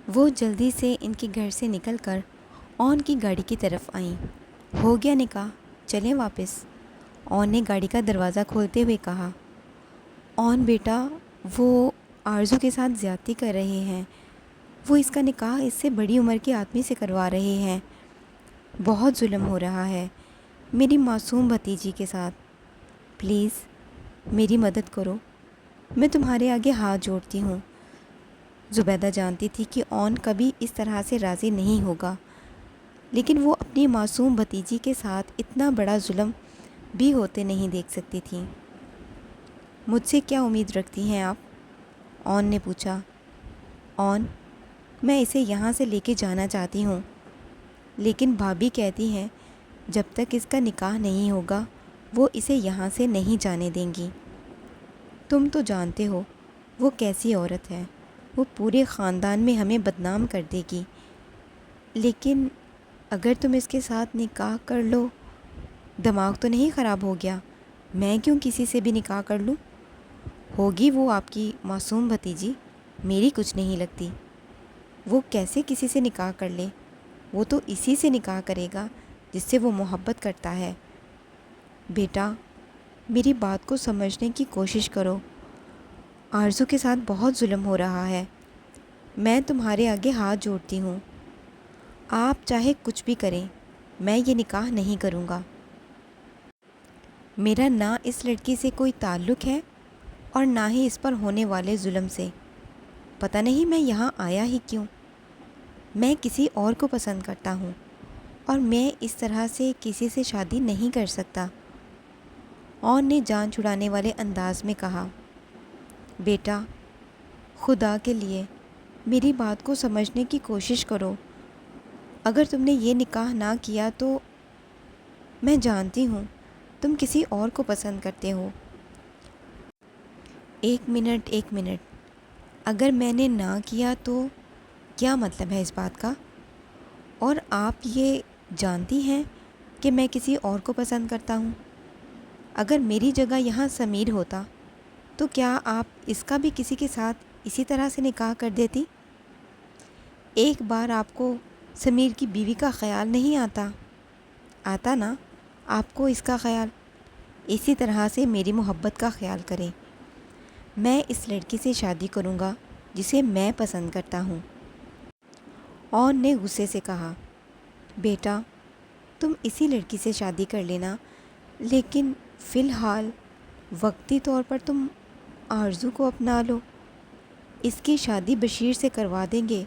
وہ جلدی سے ان کے گھر سے نکل کر اون کی گاڑی کی طرف آئیں۔ ہو گیا نکاح، چلیں واپس، اون نے گاڑی کا دروازہ کھولتے ہوئے کہا۔ اون بیٹا، وہ آرزو کے ساتھ زیادتی کر رہے ہیں، وہ اس کا نکاح اس سے بڑی عمر کے آدمی سے کروا رہے ہیں، بہت ظلم ہو رہا ہے میری معصوم بھتیجی کے ساتھ، پلیز میری مدد کرو، میں تمہارے آگے ہاتھ جوڑتی ہوں۔ زبیدہ جانتی تھی کہ اون کبھی اس طرح سے راضی نہیں ہوگا، لیکن وہ اپنی معصوم بھتیجی کے ساتھ اتنا بڑا ظلم بھی ہوتے نہیں دیکھ سکتی تھیں۔ مجھ سے کیا امید رکھتی ہیں آپ؟ اون نے پوچھا۔ اون، میں اسے یہاں سے لے کے جانا چاہتی ہوں، لیکن بھابھی کہتی ہیں جب تک اس کا نکاح نہیں ہوگا وہ اسے یہاں سے نہیں جانے دیں گی۔ تم تو جانتے ہو وہ کیسی عورت ہے، وہ پورے خاندان میں ہمیں بدنام کر دے گی۔ لیکن اگر تم اس کے ساتھ نکاح کر لو، دماغ تو نہیں خراب ہو گیا؟ میں کیوں کسی سے بھی نکاح کر لوں؟ ہوگی وہ آپ کی معصوم بھتیجی، میری کچھ نہیں لگتی۔ وہ کیسے کسی سے نکاح کر لے؟ وہ تو اسی سے نکاح کرے گا جس سے وہ محبت کرتا ہے۔ بیٹا، میری بات کو سمجھنے کی کوشش کرو، آرزو کے ساتھ بہت ظلم ہو رہا ہے، میں تمہارے آگے ہاتھ جوڑتی ہوں، آپ چاہے کچھ بھی کریں، میں یہ نکاح نہیں کروں گا۔ میرا نہ اس لڑکی سے کوئی تعلق ہے اور نہ ہی اس پر ہونے والے ظلم سے۔ پتہ نہیں میں یہاں آیا ہی کیوں؟ میں کسی اور کو پسند کرتا ہوں اور میں اس طرح سے کسی سے شادی نہیں کر سکتا، اون نے جان چھڑانے والے انداز میں کہا۔ بیٹا، خدا کے لیے میری بات کو سمجھنے کی کوشش کرو، اگر تم نے یہ نکاح نہ کیا تو میں جانتی ہوں تم کسی اور کو پسند کرتے ہو۔ ایک منٹ، اگر میں نے نہ کیا تو کیا مطلب ہے اس بات کا؟ اور آپ یہ جانتی ہیں کہ میں کسی اور کو پسند کرتا ہوں؟ اگر میری جگہ یہاں سمیر ہوتا تو کیا آپ اس کا بھی کسی کے ساتھ اسی طرح سے نکاح کر دیتی؟ ایک بار آپ کو سمیر کی بیوی کا خیال نہیں آتا نا؟ آپ کو اس کا خیال اسی طرح سے میری محبت کا خیال کریں۔ میں اس لڑکی سے شادی کروں گا جسے میں پسند کرتا ہوں، اون نے غصے سے کہا۔ بیٹا، تم اسی لڑکی سے شادی کر لینا، لیکن فی الحال وقتی طور پر تم آرزو کو اپنا لو۔ اس کی شادی بشیر سے کروا دیں گے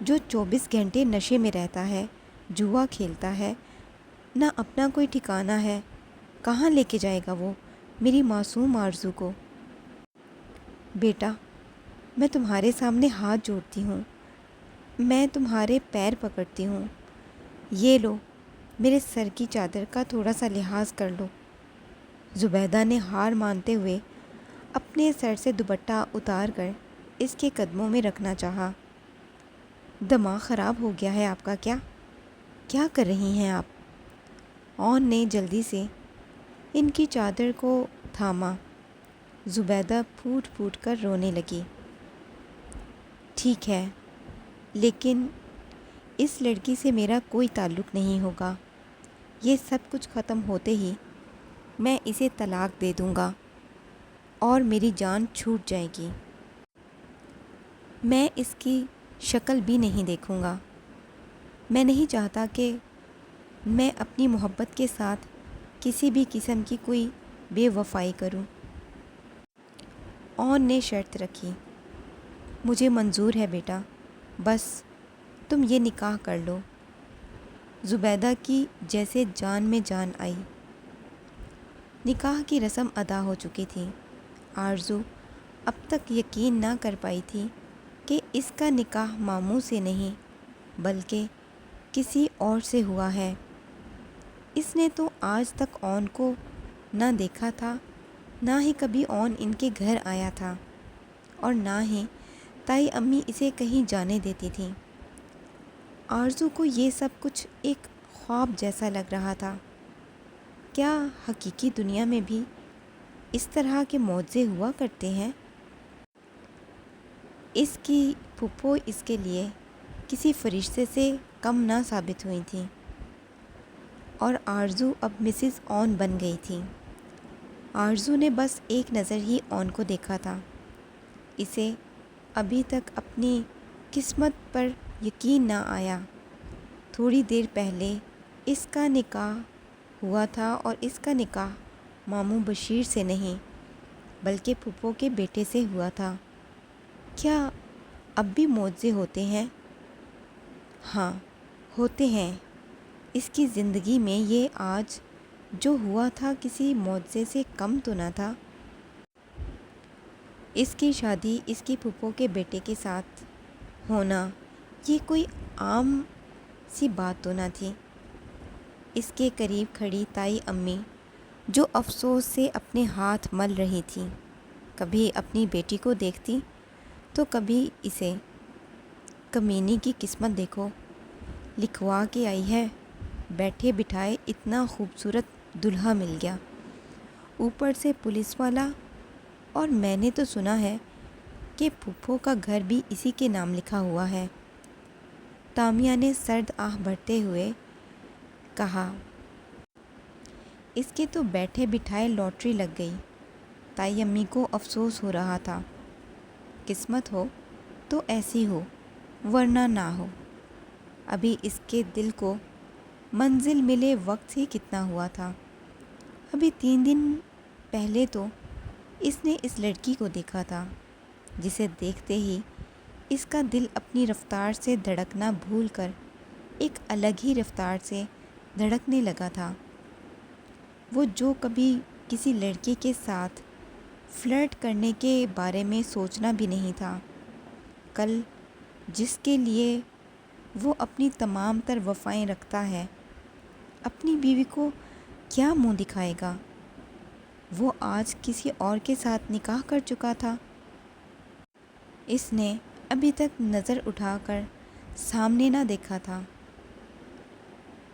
جو 24 گھنٹے نشے میں رہتا ہے، جوا کھیلتا ہے، نہ اپنا کوئی ٹھکانہ ہے، کہاں لے کے جائے گا وہ میری معصوم آرزو کو؟ بیٹا، میں تمہارے سامنے ہاتھ جوڑتی ہوں، میں تمہارے پیر پکڑتی ہوں، یہ لو میرے سر کی چادر کا تھوڑا سا لحاظ کر لو۔ زبیدہ نے ہار مانتے ہوئے اپنے سر سے دوپٹہ اتار کر اس کے قدموں میں رکھنا چاہا۔ دماغ خراب ہو گیا ہے آپ کا کیا؟ کیا کر رہی ہیں آپ؟ اون نے جلدی سے ان کی چادر کو تھاما۔ زبیدہ پھوٹ پھوٹ کر رونے لگی۔ ٹھیک ہے، لیکن اس لڑکی سے میرا کوئی تعلق نہیں ہوگا، یہ سب کچھ ختم ہوتے ہی میں اسے طلاق دے دوں گا اور میری جان چھوٹ جائے گی۔ میں اس کی شکل بھی نہیں دیکھوں گا۔ میں نہیں چاہتا کہ میں اپنی محبت کے ساتھ کسی بھی قسم کی کوئی بے وفائی کروں۔ اون نے شرط رکھی۔ مجھے منظور ہے بیٹا، بس تم یہ نکاح کر لو۔ زبیدہ کی جیسے جان میں جان آئی۔ نکاح کی رسم ادا ہو چکی تھی۔ آرزو اب تک یقین نہ کر پائی تھی کہ اس کا نکاح ماموں سے نہیں بلکہ کسی اور سے ہوا ہے۔ اس نے تو آج تک اون کو نہ دیکھا تھا، نہ ہی کبھی اون ان کے گھر آیا تھا، اور نہ ہی تائی امی اسے کہیں جانے دیتی تھیں۔ آرزو کو یہ سب کچھ ایک خواب جیسا لگ رہا تھا۔ کیا حقیقی دنیا میں بھی اس طرح کے معجزے ہوا کرتے ہیں؟ اس کی پھپھو اس کے لیے کسی فرشتے سے کم نہ ثابت ہوئی تھیں، اور آرزو اب مسز آن بن گئی تھی۔ آرزو نے بس ایک نظر ہی آن کو دیکھا تھا۔ اسے ابھی تک اپنی قسمت پر یقین نہ آیا۔ تھوڑی دیر پہلے اس کا نکاح ہوا تھا، اور اس کا نکاح ماموں بشیر سے نہیں بلکہ پھپھو کے بیٹے سے ہوا تھا۔ کیا اب بھی معجزے ہوتے ہیں؟ ہاں، ہوتے ہیں۔ اس کی زندگی میں یہ آج جو ہوا تھا کسی معجزے سے کم تو نہ تھا۔ اس کی شادی اس کی پھپھو کے بیٹے کے ساتھ ہونا یہ کوئی عام سی بات تو نہ تھی۔ اس کے قریب کھڑی تائی امی جو افسوس سے اپنے ہاتھ مل رہی تھی، کبھی اپنی بیٹی کو دیکھتی تو کبھی اسے۔ کمینی کی قسمت دیکھو، لکھوا کے آئی ہے، بیٹھے بٹھائے اتنا خوبصورت دلہا مل گیا، اوپر سے پولیس والا، اور میں نے تو سنا ہے کہ پھپھو کا گھر بھی اسی کے نام لکھا ہوا ہے۔ تامیہ نے سرد آہ بھرتے ہوئے کہا۔ اس کے تو بیٹھے بٹھائے لاٹری لگ گئی۔ تائی امی کو افسوس ہو رہا تھا۔ قسمت ہو تو ایسی ہو، ورنہ نہ ہو۔ ابھی اس کے دل کو منزل ملے وقت ہی کتنا ہوا تھا۔ ابھی 3 دن پہلے تو اس نے اس لڑکی کو دیکھا تھا جسے دیکھتے ہی اس کا دل اپنی رفتار سے دھڑکنا بھول کر ایک الگ ہی رفتار سے دھڑکنے لگا تھا۔ وہ جو کبھی کسی لڑکی کے ساتھ فلرٹ کرنے کے بارے میں سوچنا بھی نہیں تھا، کل جس کے لیے وہ اپنی تمام تر وفائیں رکھتا ہے، اپنی بیوی کو کیا منہ دکھائے گا؟ وہ آج کسی اور کے ساتھ نکاح کر چکا تھا۔ اس نے ابھی تک نظر اٹھا کر سامنے نہ دیکھا تھا۔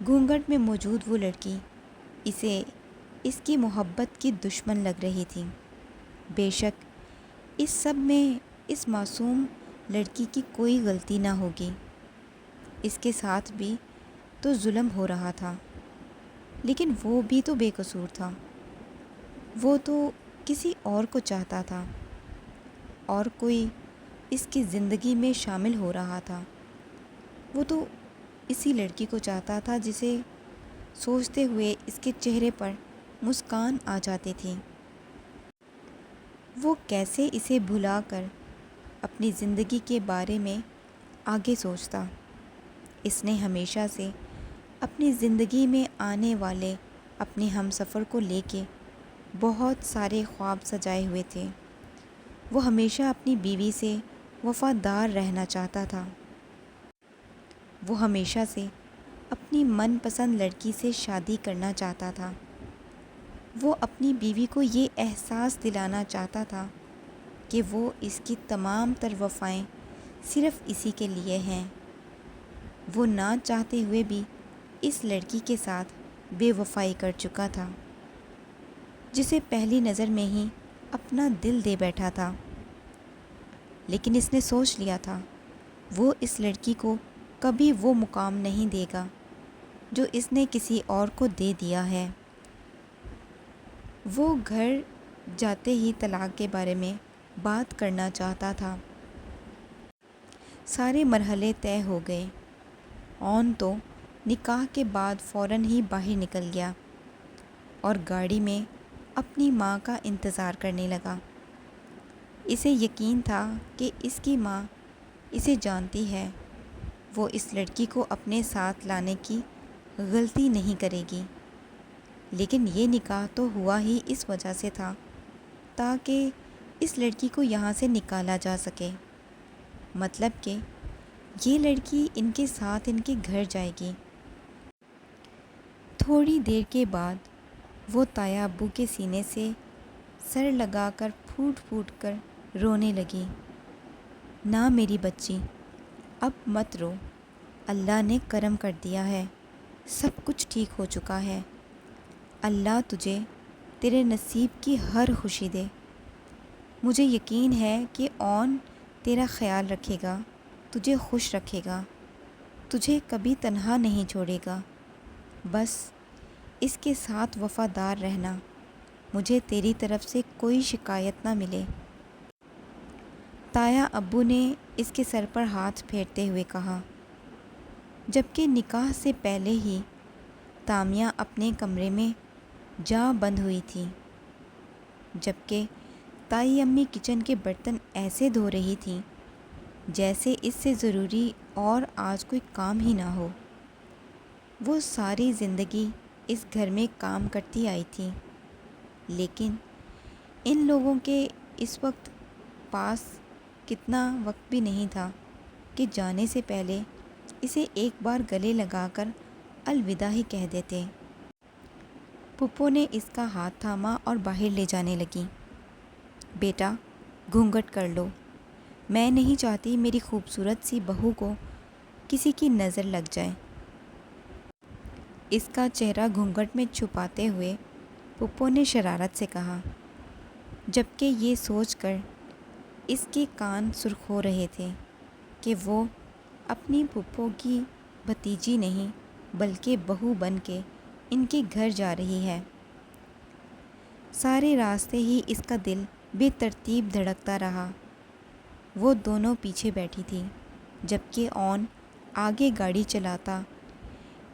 گھونگھٹ میں موجود وہ لڑکی اسے اس کی محبت کی دشمن لگ رہی تھی۔ بے شک اس سب میں اس معصوم لڑکی کی کوئی غلطی نہ ہوگی، اس کے ساتھ بھی تو ظلم ہو رہا تھا، لیکن وہ بھی تو بے قصور تھا۔ وہ تو کسی اور کو چاہتا تھا، اور کوئی اس کی زندگی میں شامل ہو رہا تھا۔ وہ تو اسی لڑکی کو چاہتا تھا جسے سوچتے ہوئے اس کے چہرے پر مسکان آ جاتی تھی۔ وہ کیسے اسے بھلا کر اپنی زندگی کے بارے میں آگے سوچتا؟ اس نے ہمیشہ سے اپنی زندگی میں آنے والے اپنے ہم سفر کو لے کے بہت سارے خواب سجائے ہوئے تھے۔ وہ ہمیشہ اپنی بیوی سے وفادار رہنا چاہتا تھا۔ وہ ہمیشہ سے اپنی من پسند لڑکی سے شادی کرنا چاہتا تھا۔ وہ اپنی بیوی کو یہ احساس دلانا چاہتا تھا کہ وہ اس کی تمام تر وفائیں صرف اسی کے لیے ہیں۔ وہ نہ چاہتے ہوئے بھی اس لڑکی کے ساتھ بے وفائی کر چکا تھا، جسے پہلی نظر میں ہی اپنا دل دے بیٹھا تھا۔ لیکن اس نے سوچ لیا تھا وہ اس لڑکی کو کبھی وہ مقام نہیں دے گا جو اس نے کسی اور کو دے دیا ہے۔ وہ گھر جاتے ہی طلاق کے بارے میں بات کرنا چاہتا تھا۔ سارے مرحلے طے ہو گئے۔ آن تو نکاح کے بعد فوراً ہی باہر نکل گیا اور گاڑی میں اپنی ماں کا انتظار کرنے لگا۔ اسے یقین تھا کہ اس کی ماں اسے جانتی ہے، وہ اس لڑکی کو اپنے ساتھ لانے کی غلطی نہیں کرے گی۔ لیکن یہ نکاح تو ہوا ہی اس وجہ سے تھا تاکہ اس لڑکی کو یہاں سے نکالا جا سکے، مطلب کہ یہ لڑکی ان کے ساتھ ان کے گھر جائے گی۔ تھوڑی دیر کے بعد وہ تایا ابو کے سینے سے سر لگا کر پھوٹ پھوٹ کر رونے لگی۔ نہ میری بچی، اب مت رو، اللہ نے کرم کر دیا ہے، سب کچھ ٹھیک ہو چکا ہے۔ اللہ تجھے تیرے نصیب کی ہر خوشی دے۔ مجھے یقین ہے کہ آن تیرا خیال رکھے گا، تجھے خوش رکھے گا، تجھے کبھی تنہا نہیں چھوڑے گا، بس اس کے ساتھ وفادار رہنا، مجھے تیری طرف سے کوئی شکایت نہ ملے۔ تایا ابو نے اس کے سر پر ہاتھ پھیرتے ہوئے کہا، جبکہ نکاح سے پہلے ہی تامیہ اپنے کمرے میں جا بند ہوئی تھی، جبکہ تائی امی کچن کے برتن ایسے دھو رہی تھیں جیسے اس سے ضروری اور آج کوئی کام ہی نہ ہو۔ وہ ساری زندگی اس گھر میں کام کرتی آئی تھی، لیکن ان لوگوں کے اس وقت پاس کتنا وقت بھی نہیں تھا کہ جانے سے پہلے اسے ایک بار گلے لگا کر الوداع ہی کہہ دیتے۔ پھپھو نے اس کا ہاتھ تھاما اور باہر لے جانے لگی۔ بیٹا گھونگھٹ کر لو، میں نہیں چاہتی میری خوبصورت سی بہو کو کسی کی نظر لگ جائے۔ اس کا چہرہ گھونگھٹ میں چھپاتے ہوئے پھپھو نے شرارت سے کہا، جبکہ یہ سوچ کر اس کے کان سرخ ہو رہے تھے کہ وہ اپنی پھپھو کی بھتیجی نہیں بلکہ بہو بن کے ان کے گھر جا رہی ہے۔ سارے راستے ہی اس کا دل بے ترتیب دھڑکتا رہا۔ وہ دونوں پیچھے بیٹھی تھی، جبکہ اون آگے گاڑی چلاتا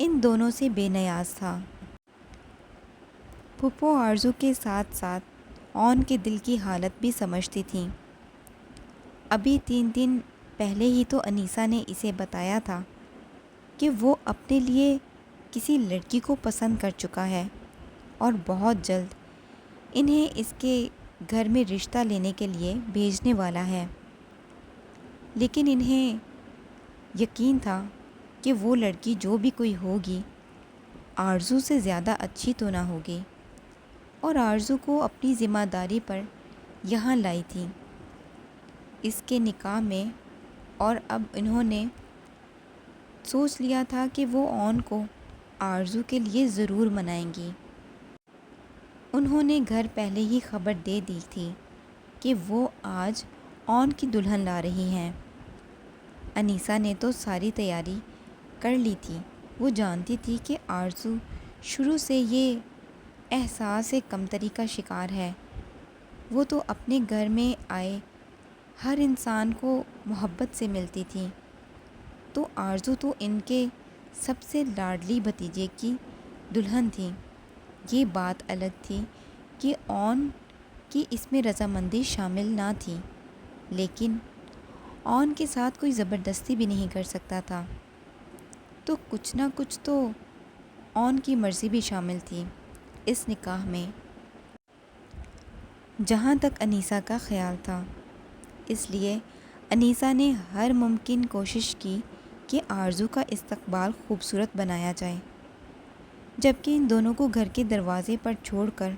ان دونوں سے بے نیاز تھا۔ پھپھو آرزو کے ساتھ ساتھ اون کے دل کی حالت بھی سمجھتی تھیں۔ ابھی 3 دن پہلے ہی تو انیسہ نے اسے بتایا تھا کہ وہ اپنے لیے کسی لڑکی کو پسند کر چکا ہے اور بہت جلد انہیں اس کے گھر میں رشتہ لینے کے لیے بھیجنے والا ہے، لیکن انہیں یقین تھا کہ وہ لڑکی جو بھی کوئی ہوگی آرزو سے زیادہ اچھی تو نہ ہوگی، اور آرزو کو اپنی ذمہ داری پر یہاں لائی تھی اس کے نکاح میں، اور اب انہوں نے سوچ لیا تھا کہ وہ اون کو آرزو کے لیے ضرور منائیں گی۔ انہوں نے گھر پہلے ہی خبر دے دی تھی کہ وہ آج اون کی دلہن لا رہی ہیں۔ انیسہ نے تو ساری تیاری کر لی تھی، وہ جانتی تھی کہ آرزو شروع سے یہ احساس کمتری کا شکار ہے۔ وہ تو اپنے گھر میں آئے ہر انسان کو محبت سے ملتی تھی، تو آرزو تو ان کے سب سے لاڈلی بھتیجے کی دلہن تھی۔ یہ بات الگ تھی کہ اون کی اس میں رضامندی شامل نہ تھی، لیکن اون کے ساتھ کوئی زبردستی بھی نہیں کر سکتا تھا، تو کچھ نہ کچھ تو اون کی مرضی بھی شامل تھی اس نکاح میں، جہاں تک انیسہ کا خیال تھا۔ اس لیے انیسہ نے ہر ممکن کوشش کی کہ آرزو کا استقبال خوبصورت بنایا جائے۔ جبکہ ان دونوں کو گھر کے دروازے پر چھوڑ کر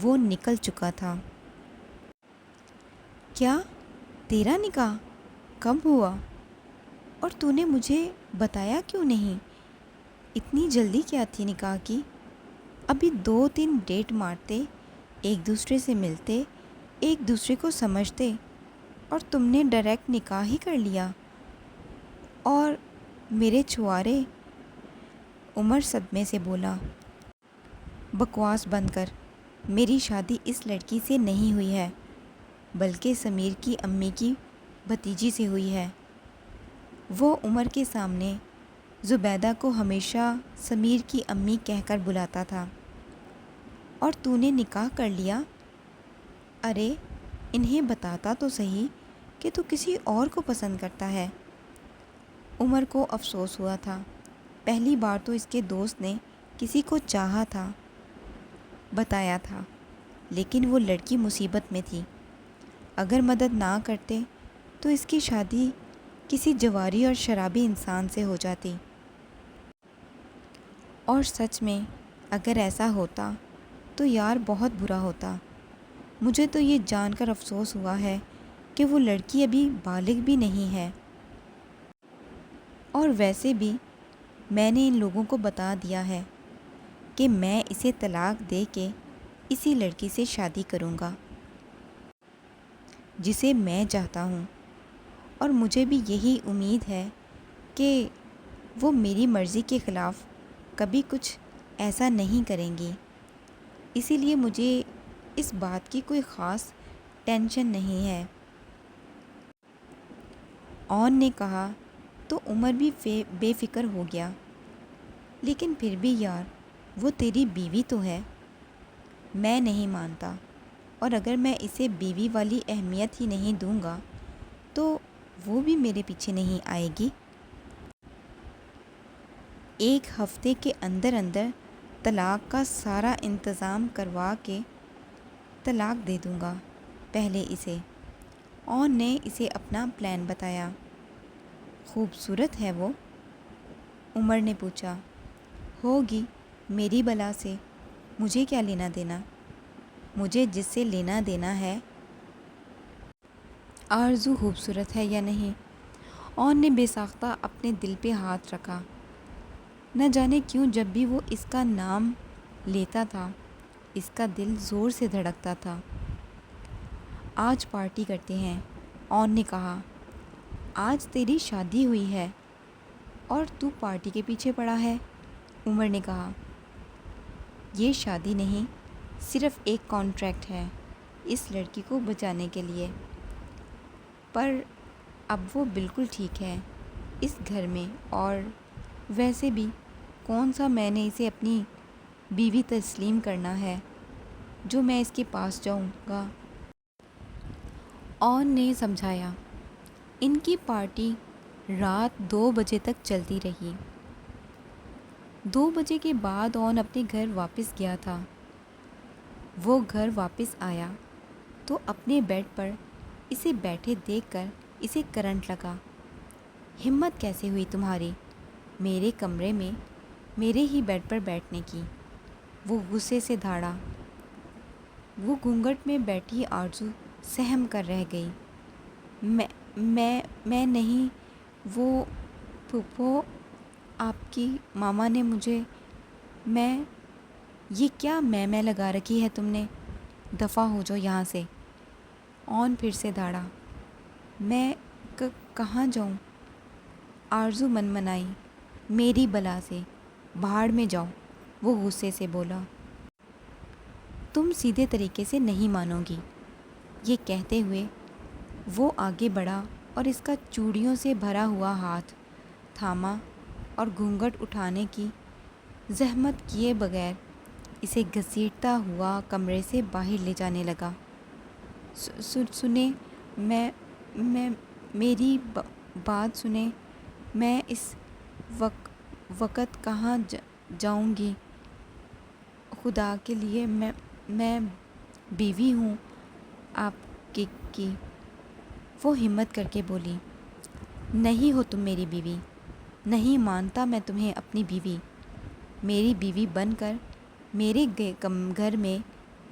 وہ نکل چکا تھا۔ کیا تیرا نکاح کب ہوا؟ اور تو نے مجھے بتایا کیوں نہیں؟ اتنی جلدی کیا تھی نکاح کی؟ ابھی 2-3 ڈیٹ مارتے، ایک دوسرے سے ملتے، ایک دوسرے کو سمجھتے، اور تم نے ڈائریکٹ نکاح ہی کر لیا۔ اور میرے چھوارے، عمر صدمے سے بولا، بکواس بند کر، میری شادی اس لڑکی سے نہیں ہوئی ہے بلکہ سمیر کی امی کی بھتیجی سے ہوئی ہے۔ وہ عمر کے سامنے زبیدہ کو ہمیشہ سمیر کی امی کہہ کر بلاتا تھا۔ اور تو نے نکاح کر لیا؟ ارے انہیں بتاتا تو صحیح کہ تو کسی اور کو پسند کرتا ہے۔ عمر کو افسوس ہوا تھا، پہلی بار تو اس کے دوست نے کسی کو چاہا تھا، بتایا تھا، لیکن وہ لڑکی مصیبت میں تھی، اگر مدد نہ کرتے تو اس کی شادی کسی جواری اور شرابی انسان سے ہو جاتی۔ اور سچ میں اگر ایسا ہوتا تو یار بہت برا ہوتا۔ مجھے تو یہ جان کر افسوس ہوا ہے کہ وہ لڑکی ابھی بالغ بھی نہیں ہے، اور ویسے بھی میں نے ان لوگوں کو بتا دیا ہے کہ میں اسے طلاق دے کے اسی لڑکی سے شادی کروں گا جسے میں چاہتا ہوں۔ اور مجھے بھی یہی امید ہے کہ وہ میری مرضی کے خلاف کبھی کچھ ایسا نہیں کریں گی، اسی لیے مجھے اس بات کی کوئی خاص ٹینشن نہیں ہے۔ اون نے کہا تو عمر بھی بے فکر ہو گیا۔ لیکن پھر بھی یار، وہ تیری بیوی تو ہے۔ میں نہیں مانتا، اور اگر میں اسے بیوی والی اہمیت ہی نہیں دوں گا تو وہ بھی میرے پیچھے نہیں آئے گی۔ 1 ہفتے کے اندر اندر طلاق کا سارا انتظام کروا کے طلاق دے دوں گا پہلے اسے۔ اون نے اسے اپنا پلان بتایا۔ خوبصورت ہے وہ؟ عمر نے پوچھا۔ ہوگی، میری بلا سے مجھے کیا لینا دینا؟ مجھے جس سے لینا دینا ہے آرزو خوبصورت ہے یا نہیں۔ اون نے بے ساختہ اپنے دل پہ ہاتھ رکھا۔ نہ جانے کیوں جب بھی وہ اس کا نام لیتا تھا اس کا دل زور سے دھڑکتا تھا۔ آج پارٹی کرتے ہیں، اون نے کہا۔ آج تیری شادی ہوئی ہے اور تو پارٹی کے پیچھے پڑا ہے، عمر نے کہا۔ یہ شادی نہیں، صرف ایک کانٹریکٹ ہے اس لڑکی کو بچانے کے لیے۔ پر اب وہ بالکل ٹھیک ہے اس گھر میں، اور ویسے بھی کون سا میں نے اسے اپنی بیوی تسلیم کرنا ہے جو میں اس کے پاس جاؤں گا۔ اون نے سمجھایا۔ ان کی پارٹی رات 2 بجے تک چلتی رہی۔ 2 بجے کے بعد اون اپنے گھر واپس گیا تھا۔ وہ گھر واپس آیا تو اپنے بیڈ پر اسے بیٹھے دیکھ کر اسے کرنٹ لگا۔ ہمت کیسے ہوئی تمہاری میرے کمرے میں میرے ہی بیڈ پر بیٹھنے کی؟ وہ غصے سے دھاڑا۔ وہ گھونگھٹ میں بیٹھی آرزو سہم کر رہ گئی۔ میں نہیں، وہ پھوپھو، آپ کی ماما نے مجھے، یہ کیا میں لگا رکھی ہے تم نے؟ دفع ہو جاؤ یہاں سے۔ اون پھر سے دھاڑا۔ میں کہاں جاؤں؟ آرزو منمنائی۔ میری بلا سے بھاڑ میں جاؤ، وہ غصے سے بولا۔ تم سیدھے طریقے سے نہیں مانو گی۔ یہ کہتے ہوئے وہ آگے بڑھا اور اس کا چوڑیوں سے بھرا ہوا ہاتھ تھاما اور گھونگھٹ اٹھانے کی زحمت کیے بغیر اسے گھسیٹتا ہوا کمرے سے باہر لے جانے لگا۔ سنیں، میری بات سنیں، میں اس وقت کہاں جاؤں گی؟ خدا کے لیے، میں بیوی ہوں آپ کی۔ وہ ہمت کر کے بولی۔ نہیں ہو تم میری بیوی، نہیں مانتا میں تمہیں اپنی بیوی۔ میری بیوی بن کر میرے گھر میں،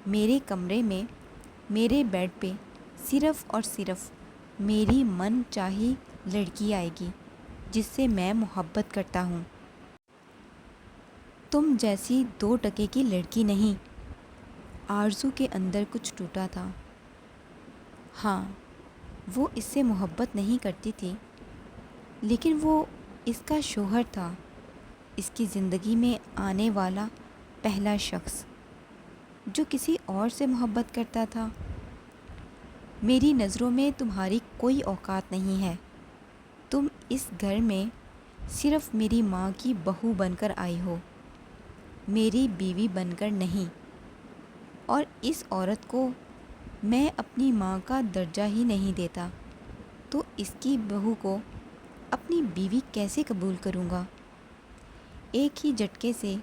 میرے کمرے میں، میرے بیڈ پہ صرف اور صرف میری من چاہی لڑکی آئے گی جس سے میں محبت کرتا ہوں۔ تم جیسی 2 ٹکے کی لڑکی نہیں۔ آرزو کے اندر کچھ ٹوٹا تھا۔ ہاں، وہ اس سے محبت نہیں کرتی تھی، لیکن وہ اس کا شوہر تھا، اس کی زندگی میں آنے والا پہلا شخص جو کسی اور سے محبت کرتا تھا۔ میری نظروں میں تمہاری کوئی اوقات نہیں ہے۔ تم اس گھر میں صرف میری ماں کی بہو بن کر آئی ہو، میری بیوی بن کر نہیں۔ اور اس عورت کو میں اپنی ماں کا درجہ ہی نہیں دیتا تو اس کی بہو کو اپنی بیوی کیسے قبول کروں گا؟ ایک ہی جھٹکے سے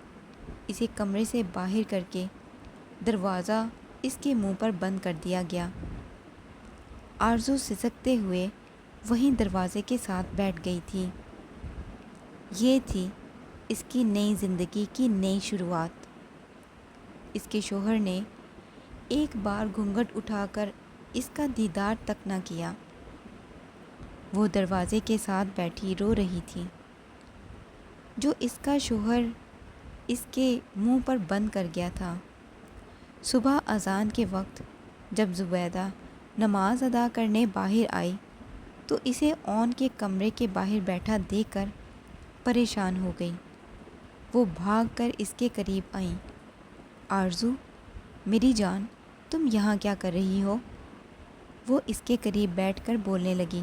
اسے کمرے سے باہر کر کے دروازہ اس کے منہ پر بند کر دیا گیا۔ آرزو سسکتے ہوئے وہیں دروازے کے ساتھ بیٹھ گئی تھی۔ یہ تھی اس کی نئی زندگی کی نئی شروعات۔ اس کے شوہر نے ایک بار گھونگھٹ اٹھا کر اس کا دیدار تک نہ کیا۔ وہ دروازے کے ساتھ بیٹھی رو رہی تھی جو اس کا شوہر اس کے منہ پر بند کر گیا تھا۔ صبح اذان کے وقت جب زبیدہ نماز ادا کرنے باہر آئی تو اسے اون کے کمرے کے باہر بیٹھا دیکھ کر پریشان ہو گئی۔ وہ بھاگ کر اس کے قریب آئیں۔ آرزو، میری جان، تم یہاں کیا کر رہی ہو؟ وہ اس کے قریب بیٹھ کر بولنے لگی۔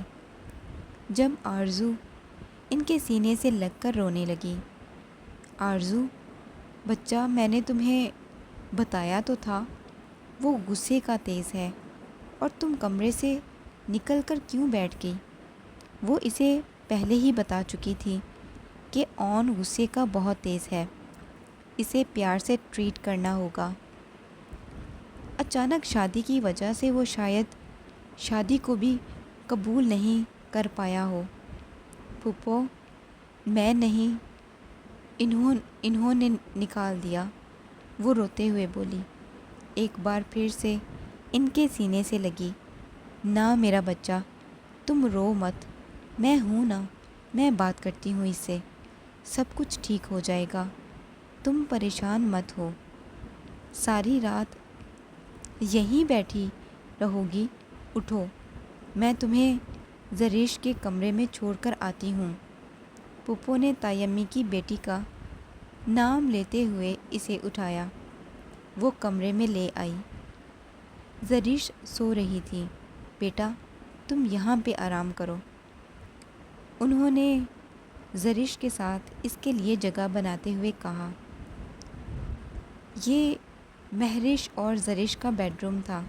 جب آرزو ان کے سینے سے لگ کر رونے لگی۔ آرزو بچہ، میں نے تمہیں بتایا تو تھا، وہ غصے کا تیز ہے، اور تم کمرے سے نکل کر کیوں بیٹھ گئی؟ وہ اسے پہلے ہی بتا چکی تھی کہ اون غصے کا بہت تیز ہے، اسے پیار سے ٹریٹ کرنا ہوگا۔ اچانک شادی کی وجہ سے وہ شاید شادی کو بھی قبول نہیں کر پایا ہو۔ پھپھو، میں نہیں، انہوں نے نکال دیا، وہ روتے ہوئے بولی۔ ایک بار پھر سے ان کے سینے سے لگی۔ نہ میرا بچہ، تم رو مت، میں ہوں نا، میں بات کرتی ہوں اس سے، سب کچھ ٹھیک ہو جائے گا، تم پریشان مت ہو۔ ساری رات یہیں بیٹھی رہو گی؟ اٹھو، میں تمہیں زریش کے کمرے میں چھوڑ کر آتی ہوں۔ پھپھو نے تایمی کی بیٹی کا نام لیتے ہوئے اسے اٹھایا۔ وہ کمرے میں لے آئی۔ زریش سو رہی تھی۔ بیٹا، تم یہاں پہ آرام کرو۔ انہوں نے زریش کے ساتھ اس کے لیے جگہ بناتے ہوئے کہا۔ یہ مہرش اور زریش کا بیڈ روم تھا،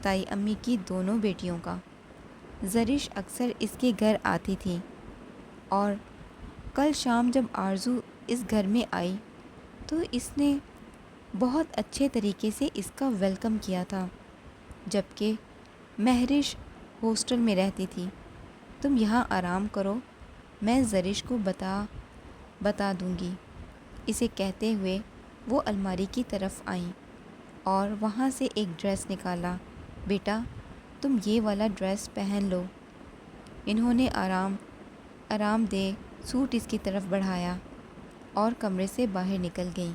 تائی امی کی دونوں بیٹیوں کا۔ زریش اکثر اس کے گھر آتی تھی، اور کل شام جب آرزو اس گھر میں آئی تو اس نے بہت اچھے طریقے سے اس کا ویلکم کیا تھا، جبکہ مہرش ہاسٹل میں رہتی تھی۔ تم یہاں آرام کرو، میں زریش کو بتا دوں گی، اسے کہتے ہوئے وہ الماری کی طرف آئیں اور وہاں سے ایک ڈریس نکالا۔ بیٹا، تم یہ والا ڈریس پہن لو۔ انہوں نے آرام دہ سوٹ اس کی طرف بڑھایا اور کمرے سے باہر نکل گئیں۔